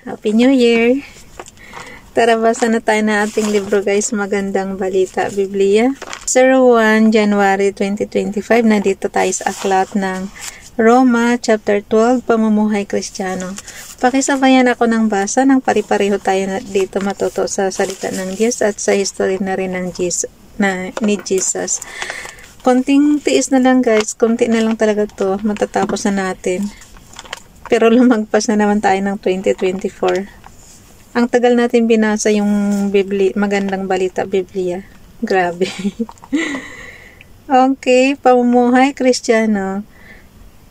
Happy New Year! Tara, basa na tayo na ating libro guys, Magandang Balita, Biblia. 01 January 2025, nandito tayo sa aklat ng Roma, chapter 12, Pamumuhay Kristiyano. Pakisabayan ako ng basa ng pari-pareho tayo na dito matuto sa salita ng Diyos at sa history na rin ng ni Jesus. Konting tiis na lang guys, konti na lang talaga to, matatapos na natin. Pero lumagpas na naman tayo ng 2024. Ang tagal natin binasa yung Magandang Balita, Biblia. Grabe. Okay, Pamumuhay Kristiyano.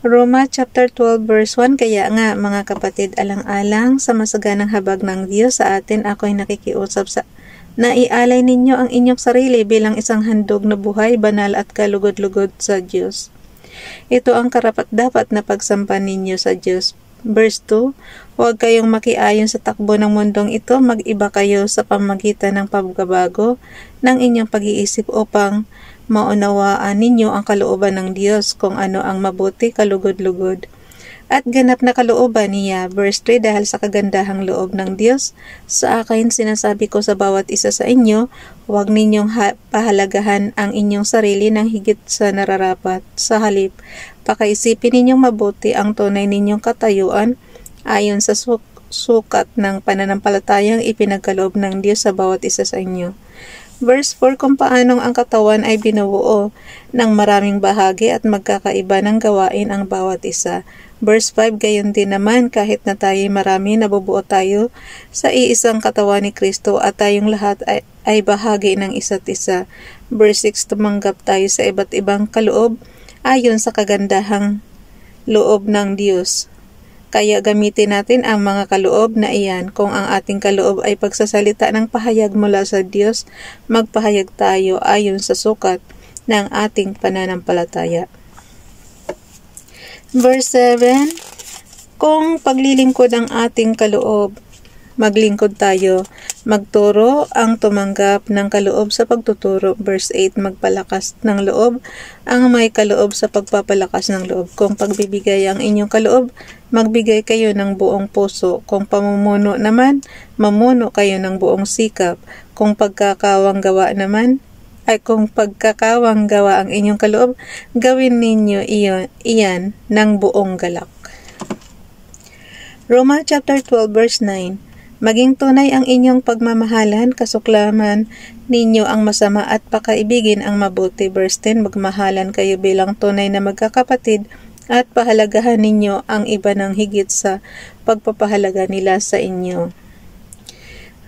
Roma chapter 12 verse 1, kaya nga mga kapatid, alang-alang sa masaganang habag ng Diyos sa atin, ako'y nakikiusap sa naialay ninyo ang inyong sarili bilang isang handog na buhay, banal at kalugod-lugod sa Diyos. Ito ang karapat-dapat na pagsampa ninyo sa Diyos. Verse 2, huwag kayong makiayon sa takbo ng mundong ito, mag-iba kayo sa pamagitan ng pagbabago ng inyong pag-iisip upang maunawaan ninyo ang kalooban ng Diyos, kung ano ang mabuti, kalugod-lugod at ganap na kalooban niya. Verse 3, dahil sa kagandahang loob ng Diyos sa akin, sinasabi ko sa bawat isa sa inyo, huwag ninyong pahalagahan ang inyong sarili ng higit sa nararapat. Sa halip, pakaisipin ninyong mabuti ang tunay ninyong katayuan ayon sa sukat ng pananampalatayang ipinagkaloob ng Diyos sa bawat isa sa inyo. Verse 4, kung paanong ang katawan ay binubuo ng maraming bahagi at magkakaiba ng gawain ang bawat isa. Verse 5, gayon din naman kahit na tayo marami, nabubuo tayo sa iisang katawan ni Kristo at tayong lahat ay bahagi ng isa't isa. Verse 6, tumanggap tayo sa iba't ibang kaloob ayon sa kagandahang loob ng Diyos. Kaya gamitin natin ang mga kaloob na iyan. Kung ang ating kaloob ay pagsasalita ng pahayag mula sa Diyos, magpahayag tayo ayon sa sukat ng ating pananampalataya. Verse 7, kung paglilingkod ang ating kaloob, maglingkod tayo. Magturo ang tumanggap ng kaloob sa pagtuturo. Verse 8, magpalakas ng loob ang may kaloob sa pagpapalakas ng loob. Kung pagbibigay ang inyong kaloob, magbigay kayo ng buong puso. Kung pamumuno naman, mamuno kayo ng buong sikap. Kung pagkakawang gawa ang inyong kaloob, gawin ninyo iyan ng buong galak. Roma chapter 12 verse 9, maging tunay ang inyong pagmamahalan, kasuklaman ninyo ang masama at pakaibigin ang mabuti. Verse 10, magmahalan kayo bilang tunay na magkakapatid at pahalagahan ninyo ang iba ng higit sa pagpapahalaga nila sa inyo.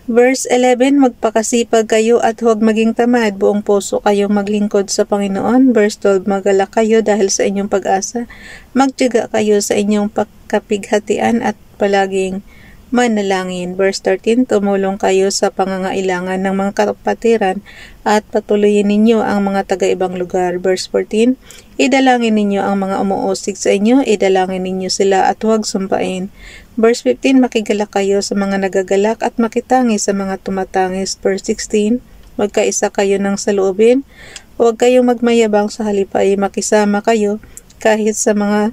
Verse 11, magpakasipag kayo at huwag maging tamad, buong puso kayong maglingkod sa Panginoon. Verse 12, magalak kayo dahil sa inyong pag-asa, magtiyaga kayo sa inyong pagkapighatian at palaging manalangin. Verse 13, tumulong kayo sa pangangailangan ng mga kapatiran at patuloyin ninyo ang mga taga-ibang lugar. Verse 14, idalangin ninyo ang mga umuusig sa inyo, idalangin ninyo sila at huwag sumpain. Verse 15, makigalak kayo sa mga nagagalak at makitangis sa mga tumatangis. Verse 16, magkaisa kayo ng saloobin, huwag kayong magmayabang, sa halip ay makisama kayo kahit sa mga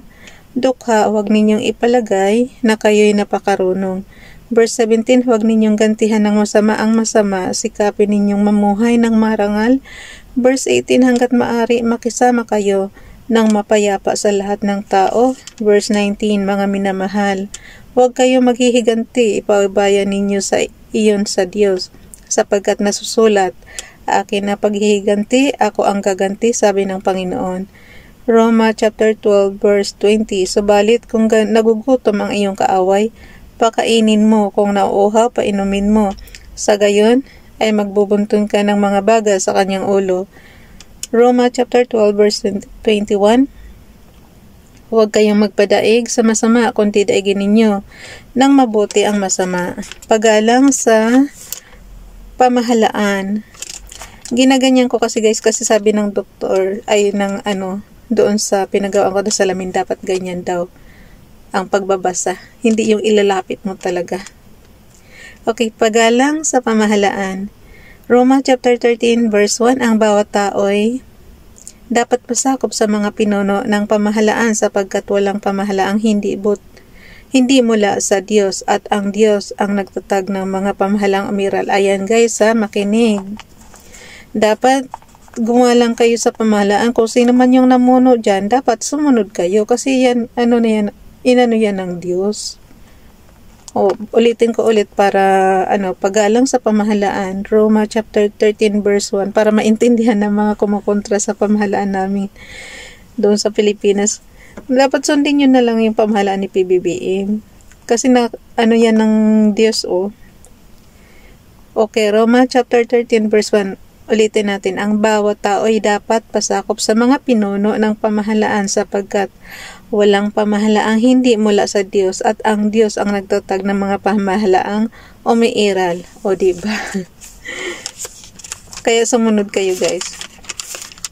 dukha, huwag ninyong ipalagay na kayo'y napakarunong. Verse 17, huwag ninyong gantihan ng masama ang masama, sikapin ninyong mamuhay ng marangal. Verse 18, hanggat maaari makisama kayo ng mapayapa sa lahat ng tao. Verse 19, mga minamahal, huwag kayong maghihiganti, ipabayan ninyo sa iyon sa Diyos, sapagkat nasusulat, akin na paghihiganti, ako ang gaganti, sabi ng Panginoon. Roma chapter 12 verse 20, subalit kung nagugutom ang iyong kaaway, pakainin mo, kung nauuhaw, painumin mo. Sa gayon ay magbubuntun ka ng mga baga sa kanyang ulo. Roma chapter 12 verse 21, huwag kayong magpadaig sa masama, kundi daigin ninyo ng mabuti ang masama. Pagalang sa pamahalaan. Ginaganyan ko kasi guys, kasi sabi ng doktor, doon sa pinagawaan ko na salamin, dapat ganyan daw ang pagbabasa. Hindi yung ilalapit mo talaga. Okay, pagalang sa pamahalaan. Roma chapter 13 verse 1, ang bawat tao'y dapat pasakop sa mga pinuno ng pamahalaan sapagkat walang pamahalaang hindi mula sa Diyos at ang Diyos ang nagtatag ng mga pamahalang umiral. Ayan guys makinig. Dapat gumalang kayo sa pamahalaan. Kung sino man yung namuno dyan, dapat sumunod kayo. Kasi yan, inano yan ng Diyos. Ulitin ko ulit para paggalang sa pamahalaan. Roma chapter 13 verse 1 para maintindihan ng mga kumukontra sa pamahalaan namin doon sa Pilipinas. Dapat sundin nyo na lang yung pamahalaan ni PBBM. Kasi yan ng Diyos Okay, Roma chapter 13 verse 1. Ulitin natin, ang bawat tao ay dapat pasakop sa mga pinuno ng pamahalaan sapagkat walang pamahalaang hindi mula sa Diyos at ang Diyos ang nagtatag ng mga pamahalaang umiiral. Diba? Kaya sumunod kayo guys.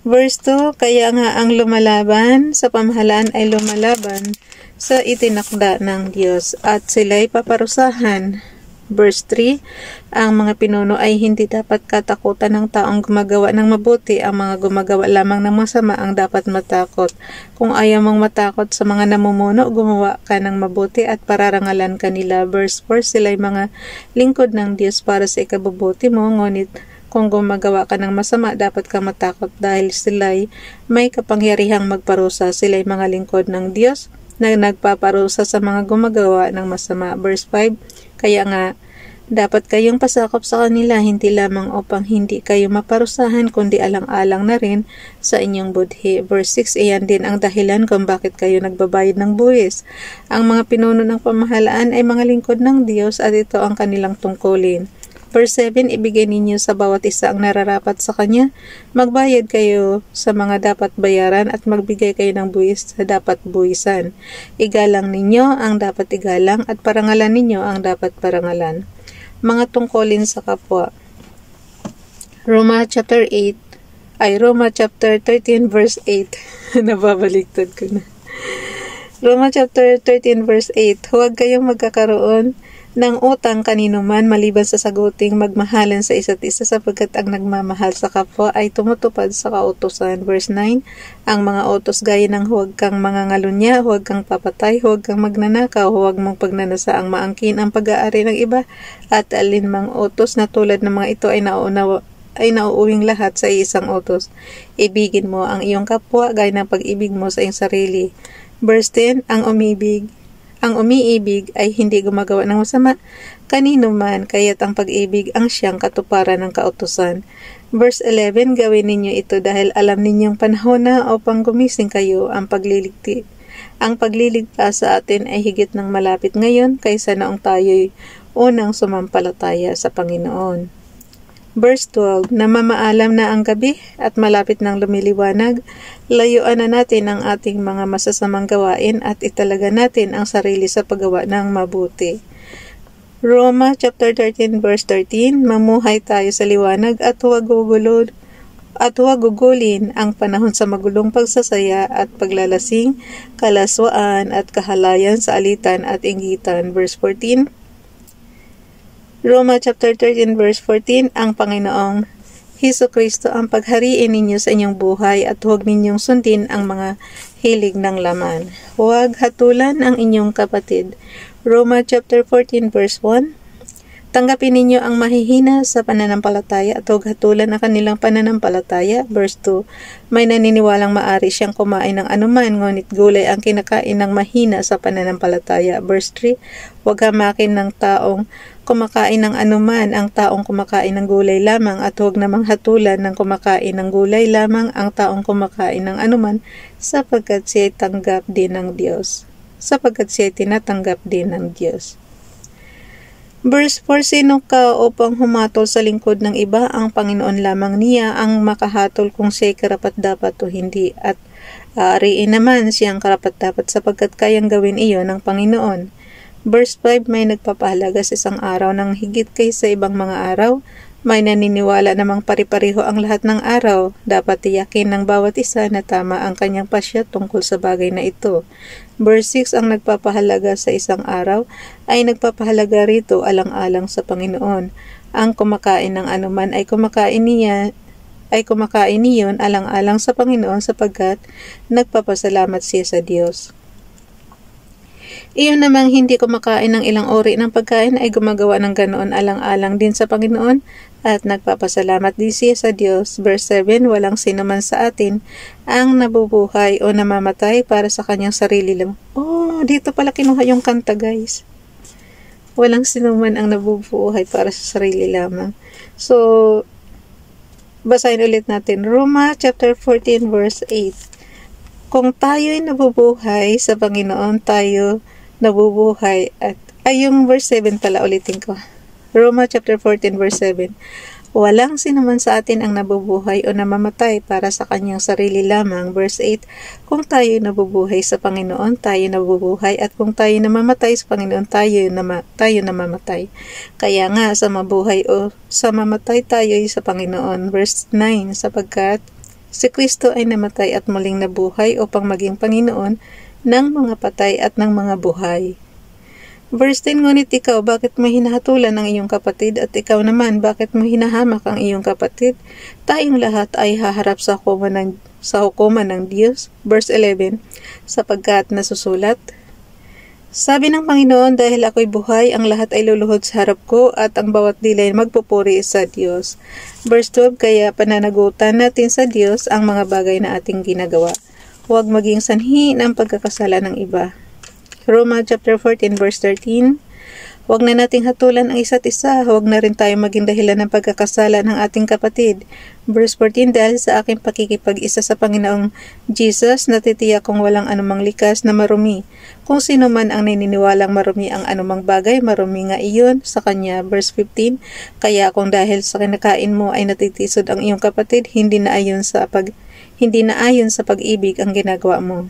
Verse 2, kaya nga ang lumalaban sa pamahalaan ay lumalaban sa itinakda ng Diyos at sila'y paparusahan. Verse 3, ang mga pinuno ay hindi dapat katakutan ng taong gumagawa ng mabuti. Ang mga gumagawa lamang ng masama ang dapat matakot. Kung ayaw mong matakot sa mga namumuno, gumawa ka ng mabuti at pararangalan kanila. Verse 4, sila'y mga lingkod ng Diyos para sa ikabubuti mo. Ngunit kung gumagawa ka ng masama, dapat ka matakot dahil sila'y may kapangyarihang magparusa. Sila'y mga lingkod ng Diyos na nagpaparusa sa mga gumagawa ng masama. Verse 5, kaya nga, dapat kayong pasakop sa kanila, hindi lamang upang hindi kayo maparusahan, kundi alang-alang na rin sa inyong budhi. Verse 6, iyan din ang dahilan kung bakit kayo nagbabayad ng buwis. Ang mga pinuno ng pamahalaan ay mga lingkod ng Diyos at ito ang kanilang tungkulin. Verse 7, ibigay ninyo sa bawat isa ang nararapat sa kanya. Magbayad kayo sa mga dapat bayaran at magbigay kayo ng buwis sa dapat buwisan. Igalang ninyo ang dapat igalang at parangalan ninyo ang dapat parangalan. Mga tungkulin sa kapwa. Roma chapter 13 verse 8. Nababaliktad ko na. Roma chapter 13 verse 8. Huwag kayong magkakaroon ng utang kanino man maliban sa saguting magmahalan sa isa't isa sapagkat ang nagmamahal sa kapwa ay tumutupad sa kautusan. Verse 9, ang mga utos gaya ng huwag kang mangangalunya, huwag kang papatay, huwag kang magnanakaw, huwag mong pagnanasa ang maangkin ang pag-aari ng iba at alinmang utos na tulad ng mga ito ay nauuwing lahat sa isang utos. Ibigin mo ang iyong kapwa gaya ng pag-ibig mo sa iyong sarili. Verse 10, ang umiibig ay hindi gumagawa ng masama kanino man, kaya't ang pag-ibig ang siyang katuparan ng kautusan. Verse 11, gawin ninyo ito dahil alam ninyong panahon na upang gumising kayo. Ang pagliligtas sa atin ay higit ng malapit ngayon kaysa noong tayo'y unang sumampalataya sa Panginoon. Verse 12, namamaalam na ang gabi at malapit ng lumiliwanag, layuan na natin ang ating mga masasamang gawain at italaga natin ang sarili sa paggawa ng mabuti. Roma chapter 13 verse 13, mamuhay tayo sa liwanag at huwag gugulin ang panahon sa magulong pagsasaya at paglalasing, kalaswaan at kahalayan sa alitan at inggitan. Verse 14, Roma chapter 13 verse 14, ang Panginoong Hesukristo ang paghariin ninyo sa inyong buhay at huwag ninyong sundin ang mga hilig ng laman. Huwag hatulan ang inyong kapatid. Roma chapter 14 verse 1, tanggapin ninyo ang mahihina sa pananampalataya at huwag hatulan ang kanilang pananampalataya. Verse 2, may naniniwalang maari siyang kumain ng anuman, ngunit gulay ang kinakain ng mahina sa pananampalataya. Verse 3, huwag hamakin ng taong kumakain ng anuman ang taong kumakain ng gulay lamang at huwag namang hatulan ng kumakain ng gulay lamang ang taong kumakain ng anuman sapagkat siya tinanggap din ng Diyos. Tinatanggap din ng Diyos. Verse 4, sino ka upang humatol sa lingkod ng iba? Ang Panginoon lamang niya ang makahatol kung siya'y karapat-dapat o hindi at aariin naman siyang karapat-dapat sapagkat kayang gawin iyon ng Panginoon. Verse 5, may nagpapahalaga sa isang araw ng higit kaysa ibang mga araw. May naniniwala namang pari-pareho ang lahat ng araw. Dapat tiyakin ng bawat isa na tama ang kanyang pasya tungkol sa bagay na ito. Verse 6, ang nagpapahalaga sa isang araw ay nagpapahalaga rito alang-alang sa Panginoon. Ang kumakain ng anuman ay kumakain niyon alang-alang sa Panginoon sapagkat nagpapasalamat siya sa Diyos. Iyon namang hindi kumakain ng ilang uri ng pagkain ay gumagawa ng ganoon alang-alang din sa Panginoon at nagpapasalamat din siya sa Diyos. Verse 7, walang sino man sa atin ang nabubuhay o namamatay para sa kanyang sarili lang. Oh, dito pala kinuha yung kanta, guys. Walang sino man ang nabubuhay para sa sarili lamang. So, basahin ulit natin. Roma chapter 14 verse 8. Kung tayo'y nabubuhay sa Panginoon, tayo nabubuhay at yung verse 7 pala ulitin ko. Roma chapter 14 verse 7. Walang sinuman sa atin ang nabubuhay o namamatay para sa kanyang sarili lamang. Verse 8. Kung tayo nabubuhay sa Panginoon, tayo nabubuhay at kung tayo namamatay sa Panginoon, tayo namamatay. Kaya nga sa mabuhay o sa mamatay tayo sa Panginoon. Verse 9. Sapagkat si Kristo ay namatay at muling nabuhay upang maging Panginoon ng mga patay at ng mga buhay. Verse 10, ngunit ikaw, bakit mo hinahatulan ang iyong kapatid at ikaw naman, bakit mo hinahamak ang iyong kapatid? Tayong lahat ay haharap sa hukuman ng Diyos. Verse 11, sapagkat nasusulat, sabi ng Panginoon, dahil ako'y buhay, ang lahat ay luluhod sa harap ko at ang bawat dilay magpupuri sa Diyos. Verse 12, kaya pananagutan natin sa Diyos ang mga bagay na ating ginagawa. Huwag maging sanhi ng pagkakasala ng iba. Roma chapter 14 verse 13. Huwag na nating hatulan ang isa't isa. Huwag na rin tayo maging dahilan ng pagkakasala ng ating kapatid. Verse 14, dahil sa aking pakikipag-isa sa Panginoong Jesus, natitiyak kong walang anumang likas na marumi. Kung sino man ang naniniwalang marumi ang anumang bagay, marumi nga iyon sa kanya. Verse 15, kaya kung dahil sa kinakain mo ay natitisod ang iyong kapatid, hindi na ayon sa pag-ibig ang ginagawa mo.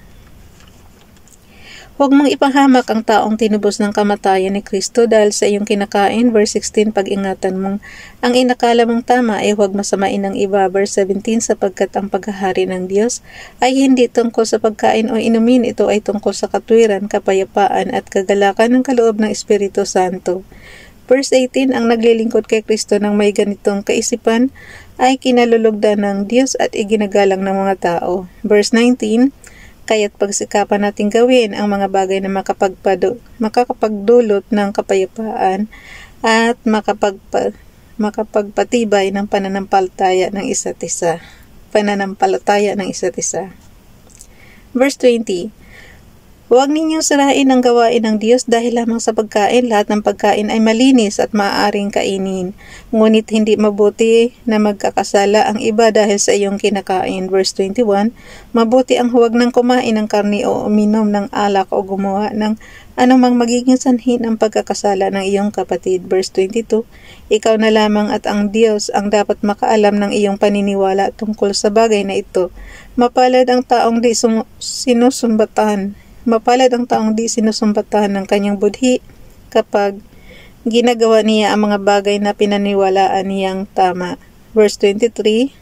Huwag mong ipahamak ang taong tinubos ng kamatayan ni Kristo dahil sa iyong kinakain. Verse 16, pag-ingatan mong ang inakala mong tama ay huwag masamain ng iba. Verse 17, sapagkat ang paghahari ng Diyos ay hindi tungkol sa pagkain o inumin. Ito ay tungkol sa katwiran, kapayapaan at kagalakan ng kaloob ng Espiritu Santo. Verse 18, ang naglilingkod kay Kristo ng may ganitong kaisipan ay kinalulugdan ng Diyos at iginagalang ng mga tao. Verse 19, kaya't pagsikapan natin gawin ang mga bagay na makakapagdulot ng kapayapaan at makapagpatibay ng pananampalataya ng isa't isa. Verse 20, huwag ninyong sirain ang gawain ng Diyos dahil lamang sa pagkain. Lahat ng pagkain ay malinis at maaaring kainin. Ngunit hindi mabuti na magkakasala ang iba dahil sa iyong kinakain. Verse 21, mabuti ang huwag nang kumain ng karne o uminom ng alak o gumawa ng anumang magiging sanhi ng pagkakasala ng iyong kapatid. Verse 22, ikaw na lamang at ang Diyos ang dapat makaalam ng iyong paniniwala tungkol sa bagay na ito. Mapalad ang taong di sinusumbatahan ng kanyang budhi kapag ginagawa niya ang mga bagay na pinaniwalaan niyang tama. Verse 23,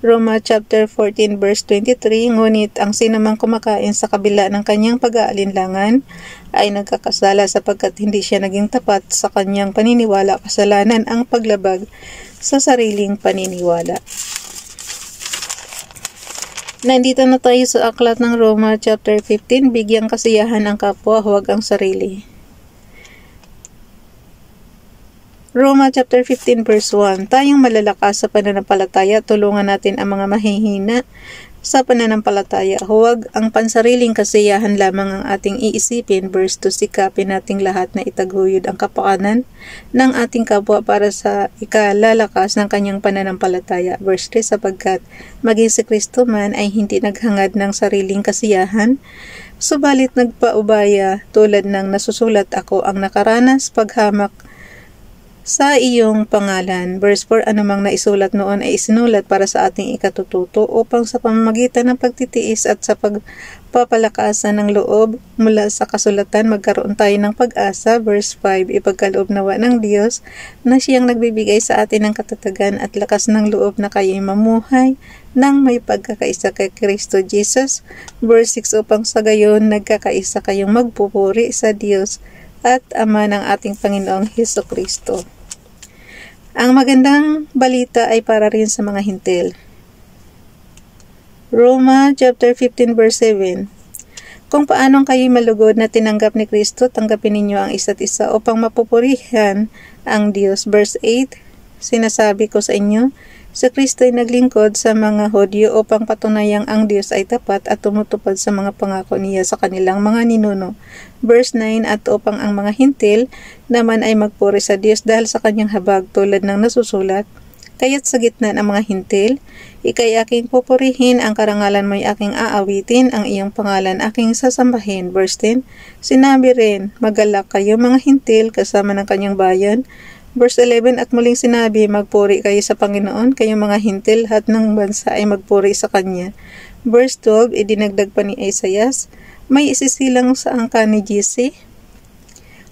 Roma chapter 14 verse 23, ngunit ang sinumang kumakain sa kabila ng kanyang pag-aalinlangan ay nagkakasala sapagkat hindi siya naging tapat sa kanyang paniniwala. Kasalanan ang paglabag sa sariling paniniwala. Nandito na tayo sa aklat ng Roma chapter 15, bigyang kasiyahan ang kapwa, huwag ang sarili. Roma chapter 15 verse 1, tayong malalakas sa pananampalataya, tulungan natin ang mga mahihina sa pananampalataya. Huwag ang pansariling kasiyahan lamang ang ating iisipin. Verse 2, sikapin nating lahat na itaguyod ang kapakanan ng ating kapwa para sa ikalalakas ng kanyang pananampalataya. Verse 3, sapagkat maging si Kristo man ay hindi naghangad ng sariling kasiyahan, subalit nagpaubaya tulad ng nasusulat, ako ang nakaranas paghamak sa iyong pangalan. Verse 4, anumang naisulat noon ay isinulat para sa ating ikatututo upang sa pamamagitan ng pagtitiis at sa pagpapalakasan ng loob mula sa kasulatan magkaroon tayo ng pag-asa. Verse 5, ipagkaloob nawa ng Diyos na siyang nagbibigay sa atin ng katatagan at lakas ng loob na kayo'y mamuhay nang may pagkakaisa kay Kristo Jesus. Verse 6, upang sa gayon nagkakaisa kayong magpupuri sa Diyos at Ama ng ating Panginoong Hesus Kristo. Ang magandang balita ay para rin sa mga hintil. Roma chapter 15 verse 7, Kung paanong kayo'y malugod na tinanggap ni Kristo, tanggapin ninyo ang isa't isa upang mapupurihan ang Diyos. Verse 8, sinasabi ko sa inyo, si Kristo ay naglingkod sa mga Hudyo upang patunayang ang Diyos ay tapat at tumutupad sa mga pangako niya sa kanilang mga ninuno. Verse 9, at upang ang mga hintil naman ay magpuri sa Diyos dahil sa kanyang habag tulad ng nasusulat, kaya't sa gitna ng mga hintil, ika'y aking pupurihin, ang karangalan mo'y aking aawitin, ang iyong pangalan aking sasambahin. Verse 10, sinabi rin, magalak kayo mga hintil kasama ng kanyang bayan. Verse 11, at muling sinabi, magpuri kayo sa Panginoon, kayong mga hintil, lahat ng bansa ay magpuri sa Kanya. Verse 12, idinagdag pa ni Isaias, may isisilang sa angka ni Jesse,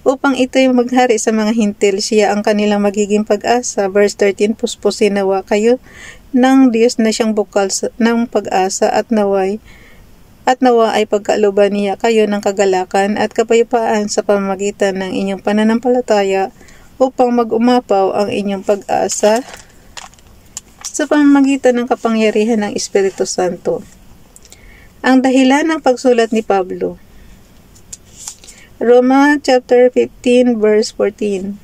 upang ito'y maghari sa mga hintil, siya ang kanilang magiging pag-asa. Verse 13, puspusin nawa kayo ng Diyos na siyang bukal ng pag-asa at nawa ay pagkaaluban niya kayo ng kagalakan at kapayapaan sa pamamagitan ng inyong pananampalataya upang mag-umapaw ang inyong pag-asa sa pamamagitan ng kapangyarihan ng Espiritu Santo. Ang dahilan ng pagsulat ni Pablo. Roma chapter 15 verse 14.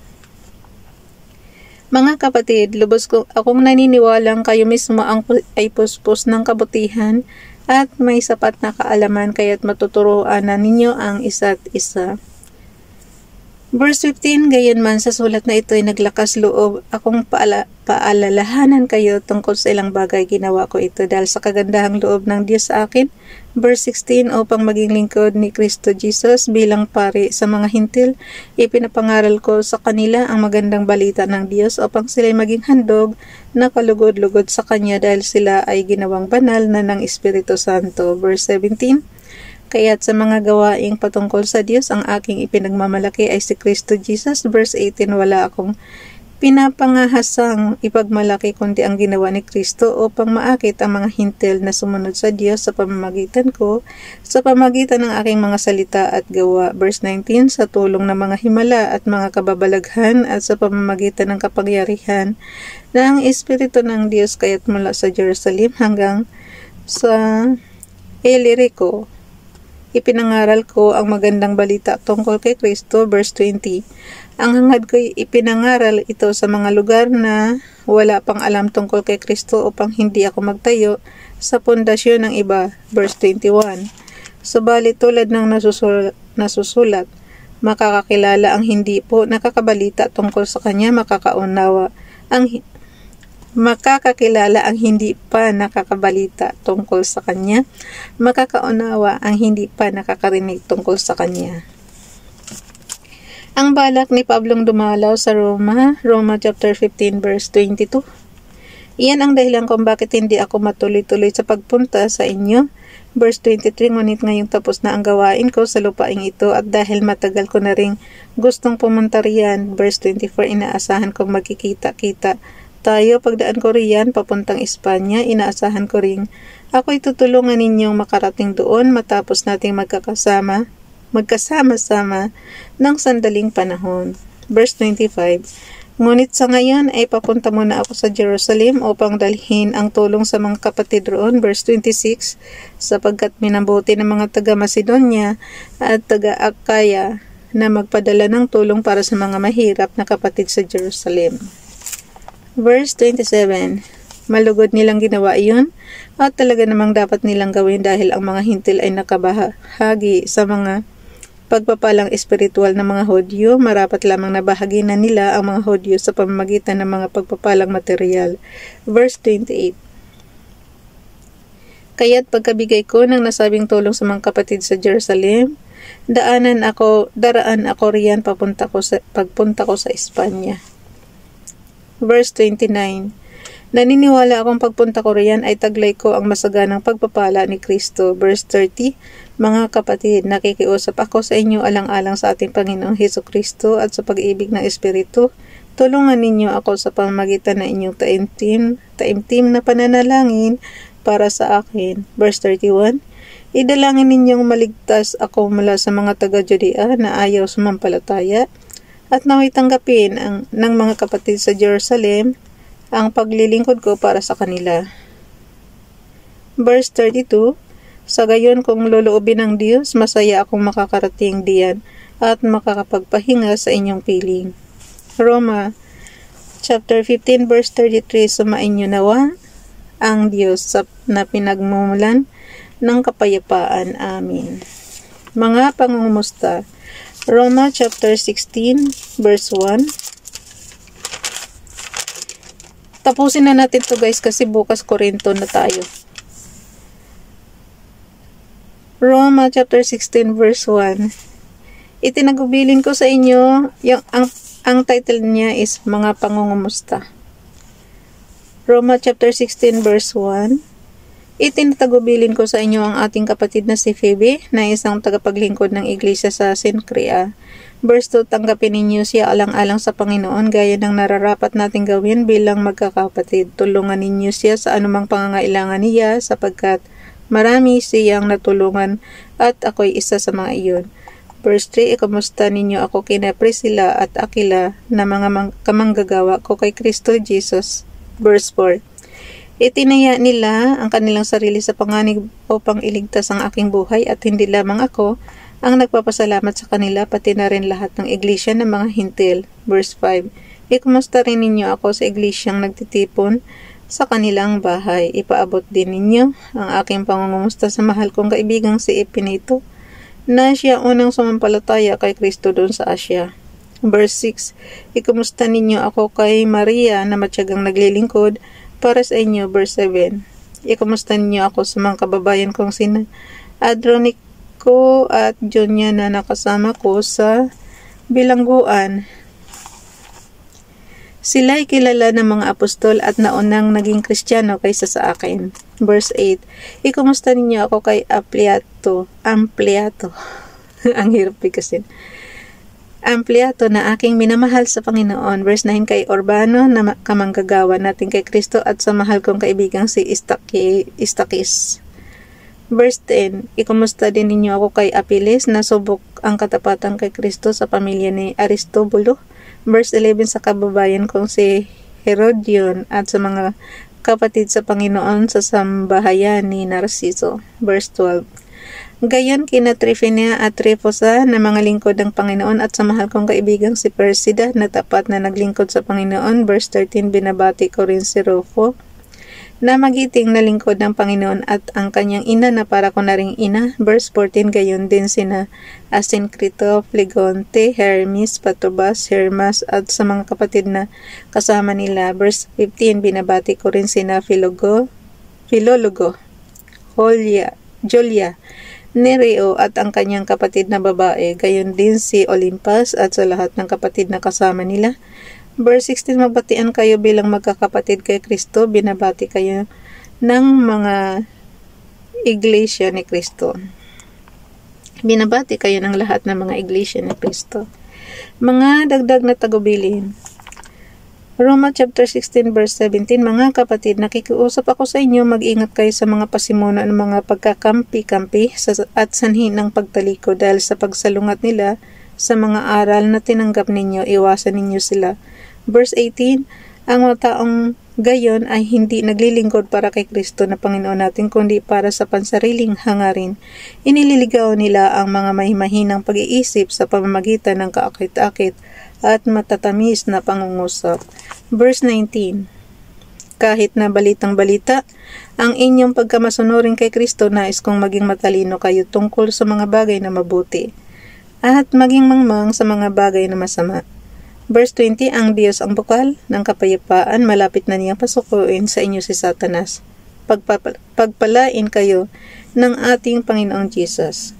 Mga kapatid, lubos akong naniniwalang kayo mismo ay puspos ng kabutihan at may sapat na kaalaman kaya't matuturuan na ninyo ang isa't isa. Verse 15, gayunman sa sulat na ito ay naglakas loob akong paalalahanan kayo tungkol sa ilang bagay. Ginawa ko ito dahil sa kagandahang loob ng Diyos sa akin. Verse 16, upang maging lingkod ni Kristo Jesus bilang pari sa mga hintil, ipinapangaral ko sa kanila ang magandang balita ng Diyos upang sila'y maging handog na kalugod-lugod sa Kanya dahil sila ay ginawang banal na ng Espiritu Santo. Verse 17, kaya't sa mga gawaing patungkol sa Diyos, ang aking ipinagmamalaki ay si Kristo Jesus. Verse 18, wala akong pinapangahasang ipagmalaki kundi ang ginawa ni Kristo upang maakit ang mga hintil na sumunod sa Diyos sa pamamagitan ko, sa pamamagitan ng aking mga salita at gawa. Verse 19, sa tulong ng mga himala at mga kababalaghan at sa pamamagitan ng kapangyarihan ng Espiritu ng Diyos, kaya't mula sa Jerusalem hanggang sa Illyricum, ipinangaral ko ang magandang balita tungkol kay Kristo. Verse 20, ang hangad ko'y ipinangaral ito sa mga lugar na wala pang alam tungkol kay Kristo upang hindi ako magtayo sa pundasyon ng iba. Verse 21, subalit tulad ng nasusulat, makakakilala ang hindi po nakakabalita tungkol sa Kanya, makakakilala ang hindi pa nakakabalita tungkol sa Kanya, makakaunawa ang hindi pa nakakarinig tungkol sa Kanya. Ang balak ni Pablong dumalaw sa Roma chapter 15 verse 22. Iyan ang dahilan kung bakit hindi ako matuloy-tuloy sa pagpunta sa inyo. Verse 23, ngunit ngayong tapos na ang gawain ko sa lupaing ito at dahil matagal ko na ring gustong pumunta riyan. Verse 24, inaasahan kong magkikita-kita tayo pagdaan ko riyan papuntang Espanya. Inaasahan ko ring ako'y tutulungan ninyong makarating doon matapos nating magkasama-sama ng sandaling panahon. Verse 25, ngunit sa ngayon ay papunta muna ako sa Jerusalem upang dalhin ang tulong sa mga kapatid roon. Verse 26, sapagkat minabuti ng mga taga-Macedonia at taga-Akaya na magpadala ng tulong para sa mga mahirap na kapatid sa Jerusalem. Verse 27, malugod nilang ginawa iyon at talaga namang dapat nilang gawin dahil ang mga hintil ay nakabahagi sa mga pagpapalang espiritual ng mga Hudyo. Marapat lamang na bahagi na nila ang mga Hudyo sa pamamagitan ng mga pagpapalang material. Verse 28, kaya't pagkabigay ko ng nasabing tulong sa mga kapatid sa Jerusalem, daraan ako riyan pagpunta ko sa Espanya. Verse 29, naniniwala akong pagpunta ko riyan ay taglay ko ang masaganang pagpapala ni Kristo. Verse 30, mga kapatid, nakikiusap ako sa inyo alang-alang sa ating Panginoong Hesukristo at sa pag-ibig ng Espiritu. Tulungan ninyo ako sa pamamagitan ng inyong taimtim na pananalangin para sa akin. Verse 31, idalangin ninyong maligtas ako mula sa mga taga-Judea na ayaw sumampalataya at naway tanggapin ng mga kapatid sa Jerusalem ang paglilingkod ko para sa kanila. Verse 32, Sa gayon, kung loloobin ng Diyos, masaya akong makakarating diyan at makakapagpahinga sa inyong piling. Roma chapter 15 verse 33, sumainyo nawa ang Diyos na pinagmumulan ng kapayapaan. Amin. Mga pangungumusta. Roma chapter 16 verse 1. Tapusin na natin to guys kasi bukas Korinto na tayo. Roma chapter 16 verse 1. Itinagubilin ko sa inyo, ang title niya is Mga Pangungumusta. Roma chapter 16 verse 1. Itinatagubilin ko sa inyo ang ating kapatid na si Phoebe, na isang tagapaglingkod ng iglesia sa Cenchrea. Verse 2, tanggapin ninyo siya alang-alang sa Panginoon gaya ng nararapat nating gawin bilang magkakapatid. Tulungan ninyo siya sa anumang pangangailangan niya sapagkat marami siyang natulungan at ako'y isa sa mga iyon. Verse 3, ikamusta ninyo ako kina Priscilla at Aquila na mga kamanggagawa ko kay Kristo Jesus. Verse 4, itinaya nila ang kanilang sarili sa panganib upang iligtas ang aking buhay at hindi lamang ako ang nagpapasalamat sa kanila, pati na rin lahat ng iglesia ng mga hintil. Verse 5, ikamusta rin ninyo ako sa iglesyang nagtitipon sa kanilang bahay. Ipaabot din ninyo ang aking pangungumusta sa mahal kong kaibigang si Epinito, na siya unang sumampalataya kay Kristo doon sa Asya. Verse 6, ikumusta ninyo ako kay Maria na matyagang naglilingkod para sa inyo. Verse 7, ikumusta ninyo ako sa mga kababayan kong sina Andronico at Junia na nakasama ko sa bilangguan. Sila'y kilala ng mga apostol at naunang naging Kristiyano kaysa sa akin. Verse 8, ikumusta ninyo ako kay Ampliato. Ang hirap bigkasin. Ampliato na aking minamahal sa Panginoon. Verse 9, kay Urbano na kamanggagawa natin kay Kristo at sa mahal kong kaibigang si Istakis. Verse 10, ikumusta din ninyo ako kay Apiles na subok ang katapatan kay Kristo sa pamilya ni Aristobulo. Verse 11, sa kababayan kong si Herodion at sa mga kapatid sa Panginoon sa sambahayan ni Narciso. Verse 12, gayon kina Trifina at Trifosa na mga lingkod ng Panginoon at sa mahal kong kaibigang si Persida na tapat na naglingkod sa Panginoon. Verse 13, binabati ko rin si Rufo na magiting na lingkod ng Panginoon at ang kanyang ina na para ko na ring ina. Verse 14, gayon din sina Asincrito, Flegonte, Hermes, Patrobas, Hermas at sa mga kapatid na kasama nila. Verse 15, binabati ko rin sina Filologo, Julia, Nereo at ang kanyang kapatid na babae, gayon din si Olimpas at sa lahat ng kapatid na kasama nila. Verse 16, magbatian kayo bilang magkakapatid kay Kristo, binabati kayo ng mga iglesia ni Kristo. Binabati kayo ng lahat ng mga iglesia ni Kristo. Mga dagdag na tagubilin. Roma chapter 16 verse 17, mga kapatid, nakikiusap ako sa inyo, mag-ingat kayo sa mga pasimuno ng mga pagkakampi-kampi at sanhi ng pagtaliko dahil sa pagsalungat nila sa mga aral na tinanggap ninyo, iwasan ninyo sila. Verse 18, ang mga taong gayon ay hindi naglilingkod para kay Kristo na Panginoon natin, kundi para sa pansariling hangarin. Inililigaw nila ang mga mahimahinang pag-iisip sa pamamagitan ng kaakit-akit at matatamis na pangungusap. Verse 19, kahit na balitang-balita ang inyong pagkamasunurin kay Kristo, nais kong maging matalino kayo tungkol sa mga bagay na mabuti at maging mangmang sa mga bagay na masama. Verse 20, ang Diyos ang bukal ng kapayapaan, malapit na niyang pasukuin sa inyo si Satanas. Pagpalain kayo ng ating Panginoong Jesus.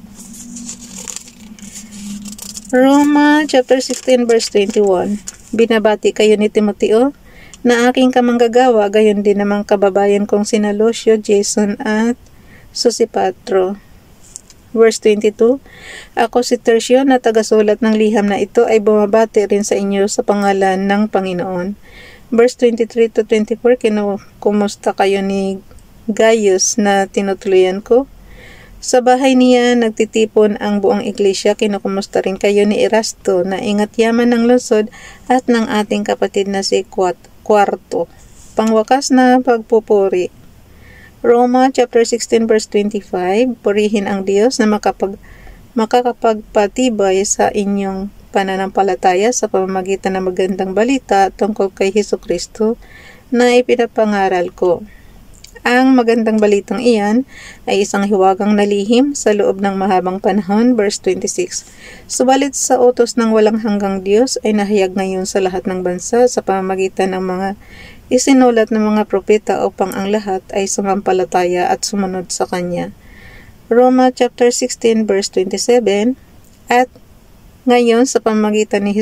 Roma chapter 16 verse 21, binabati kayo ni Timoteo na aking kamanggagawa, gayon din namang kababayan kong sina Lucio, Jason at Sosipatro. Verse 22, ako si Tertio na tagasulat ng liham na ito ay bumabati rin sa inyo sa pangalan ng Panginoon. Verse 23 to 24, kumusta kayo ni Gaius na tinutuluyan ko? Sa bahay niya nagtitipon ang buong iglesia. Kinukumusta rin kayo ni Erasto na ingat yaman ng lungsod at ng ating kapatid na si Quarto. Pangwakas na pagpupuri. Roma chapter 16 verse 25, purihin ang Diyos na makakapagpatibay sa inyong pananampalataya sa pamamagitan ng magandang balita tungkol kay Hesukristo na ipinapangaral ko. Ang magandang balitang iyan ay isang hiwagang nalihim sa loob ng mahabang panahon, verse 26. Subalit sa utos ng walang hanggang Diyos ay nahayag ngayon sa lahat ng bansa sa pamamagitan ng mga isinulat ng mga propeta upang ang lahat ay sumampalataya at sumunod sa Kanya. Roma chapter 16 verse 27. At ngayon sa pamamagitan ni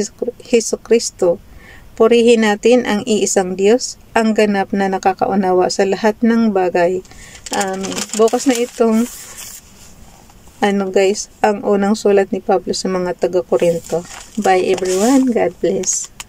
Hesukristo, purihin natin ang iisang Diyos, ang ganap na nakakaunawa sa lahat ng bagay. Bukas na itong ang unang sulat ni Pablo sa mga taga-Korinto. Bye everyone. God bless.